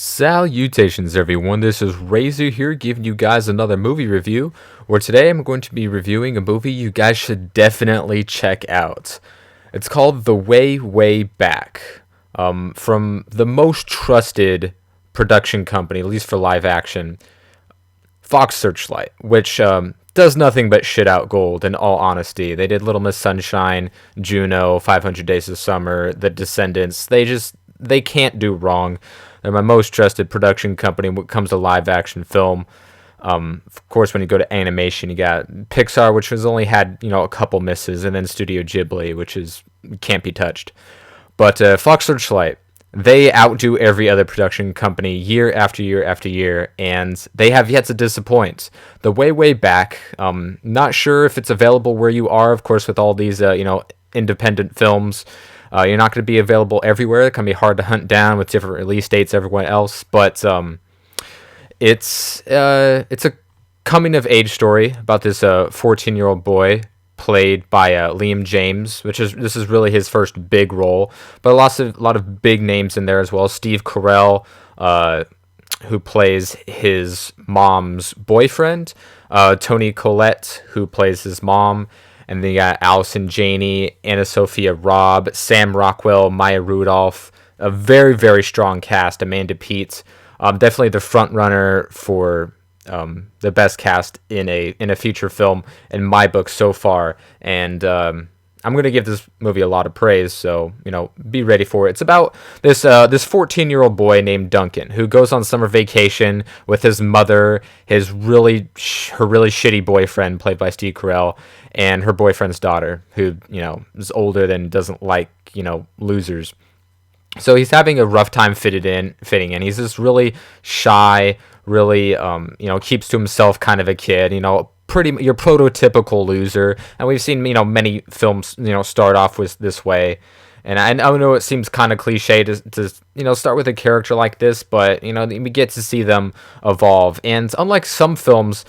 Salutations everyone, this is Razor here giving you guys another movie review, where today I'm going to be reviewing a movie you guys should definitely check out. It's called The Way, Way Back, from the most trusted production company, at least for live action, Fox Searchlight, which does nothing but shit out gold, in all honesty. They did Little Miss Sunshine, Juno, 500 Days of Summer, The Descendants. They can't do wrong. They're my most trusted production company when it comes to live action film. Of course, when you go to animation, you got Pixar, which has only had a couple misses, and then Studio Ghibli, which can't be touched. But Fox Searchlight, they outdo every other production company year after year after year, and they have yet to disappoint. The Way, Way Back. Not sure if it's available where you are. Of course, with all these independent films. You're not going to be available everywhere. It can be hard to hunt down with different release dates everyone else. But it's a coming of age story about this 14-year-old boy played by Liam James, this is really his first big role. But a lot of big names in there as well. Steve Carell, who plays his mom's boyfriend. Toni Collette, who plays his mom. And then you got Allison Janney, Anna Sophia Robb, Sam Rockwell, Maya Rudolph. A very, very strong cast. Amanda Peet, definitely the front runner for the best cast in a feature film in my book so far. And I'm going to give this movie a lot of praise, so be ready for it. It's about this 14-year-old boy named Duncan who goes on summer vacation with his mother, her really shitty boyfriend played by Steve Carell, and her boyfriend's daughter who is older and doesn't like losers. So he's having a rough time fitting in. He's this really shy, really keeps to himself kind of a kid. Pretty your prototypical loser, and we've seen many films start off with this way. And I know it seems kind of cliche to start with a character like this, but we get to see them evolve. And unlike some films,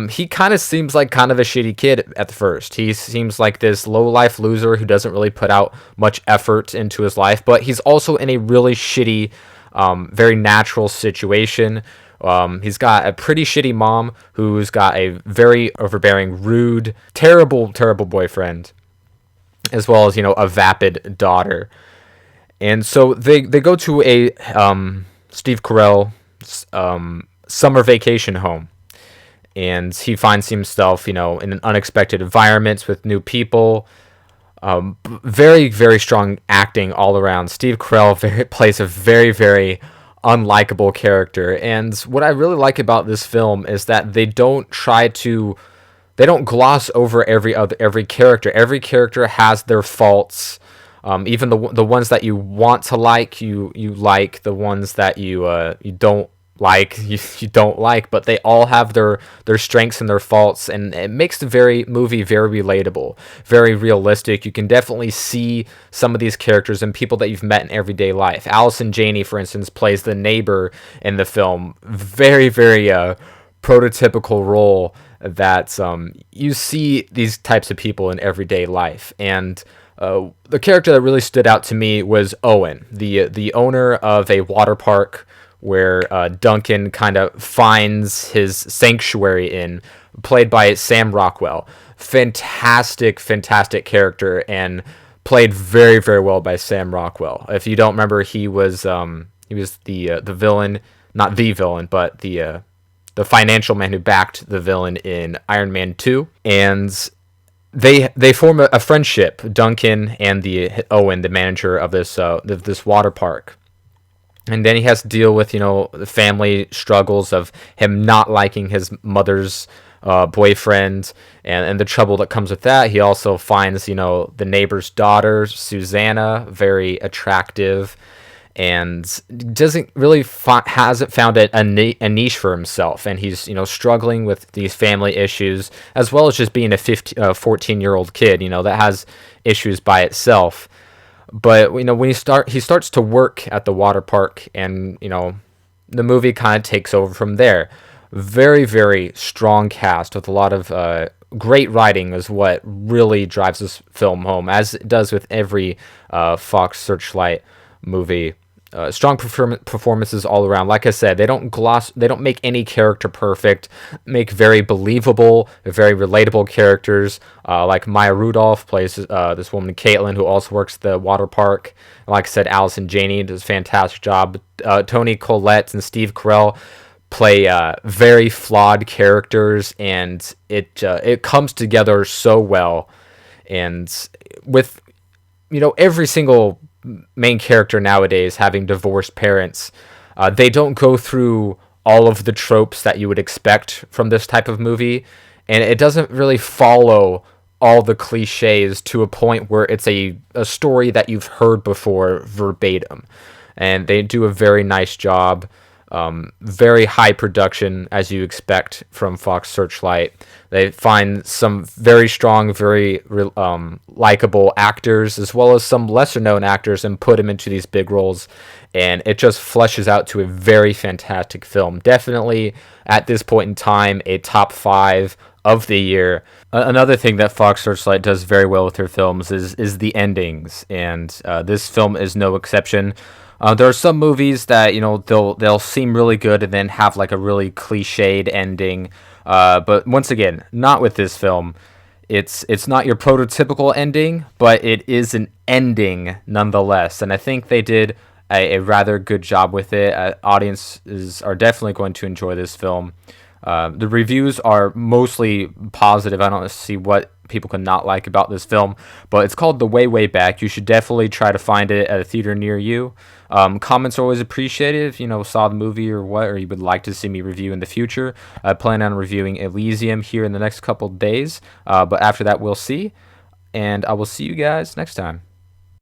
he kind of seems like kind of a shitty kid at the first. He seems like this low-life loser who doesn't really put out much effort into his life, but he's also in a really shitty, very natural situation. He's got a pretty shitty mom who's got a very overbearing, rude, terrible boyfriend, as well as a vapid daughter. And so they go to a Steve Carell summer vacation home. And he finds himself, in an unexpected environment with new people. Very, very strong acting all around. Steve Carell plays a very, very unlikable character. And what I really like about this film is that they don't gloss over every character. Every character has their faults. Even the ones that you want to like, you like. The ones that you don't like, you don't like, but they all have their strengths and their faults, and it makes the movie very relatable, very realistic. You can definitely see some of these characters and people that you've met in everyday life. Allison Janney, for instance, plays the neighbor in the film. Very, very prototypical role that you see these types of people in everyday life. And the character that really stood out to me was Owen, the owner of a water park where Duncan kind of finds his sanctuary in, played by Sam Rockwell. Fantastic character, and played very, very well by Sam Rockwell. If you don't remember, he was the villain, not the villain, but the financial man who backed the villain in Iron Man 2. And they form a friendship, Duncan and Owen, the manager of this water park. And then he has to deal with, the family struggles of him not liking his mother's boyfriend and the trouble that comes with that. He also finds, the neighbor's daughter, Susanna, very attractive, and doesn't really hasn't found a niche for himself. And he's, struggling with these family issues, as well as just being a 14-year-old kid, that has issues by itself. But when he starts to work at the water park, and the movie kind of takes over from there. Very, very strong cast with a lot of great writing is what really drives this film home, as it does with every Fox Searchlight movie. strong performances all around. Like I said, they don't make any character perfect. Make very believable, very relatable characters. Like Maya Rudolph plays this woman Caitlin, who also works at the water park. And like I said, Allison Janney does a fantastic job. Toni Collette and Steve Carell play very flawed characters, and it comes together so well. And with every single main character nowadays having divorced parents, they don't go through all of the tropes that you would expect from this type of movie, and it doesn't really follow all the cliches to a point where it's a story that you've heard before verbatim. And they do a very nice job. Very high production, as you expect from Fox Searchlight. They find some very strong, very likable actors, as well as some lesser known actors, and put them into these big roles. And it just fleshes out to a very fantastic film. Definitely, at this point in time, a top 5 of the year. Another thing that Fox Searchlight does very well with their films is the endings, and this film is no exception. There are some movies that they'll seem really good and then have like a really cliched ending, but once again, not with this film. It's not your prototypical ending, but it is an ending nonetheless, and I think they did a rather good job with it. Audiences are definitely going to enjoy this film. The reviews are mostly positive. I don't see what people can not like about this film, but it's called The Way, Way Back. You should definitely try to find it at a theater near you. Comments are always appreciated if saw the movie or you would like to see me review in the future. I plan on reviewing Elysium here in the next couple days, but after that we'll see, and I will see you guys next time.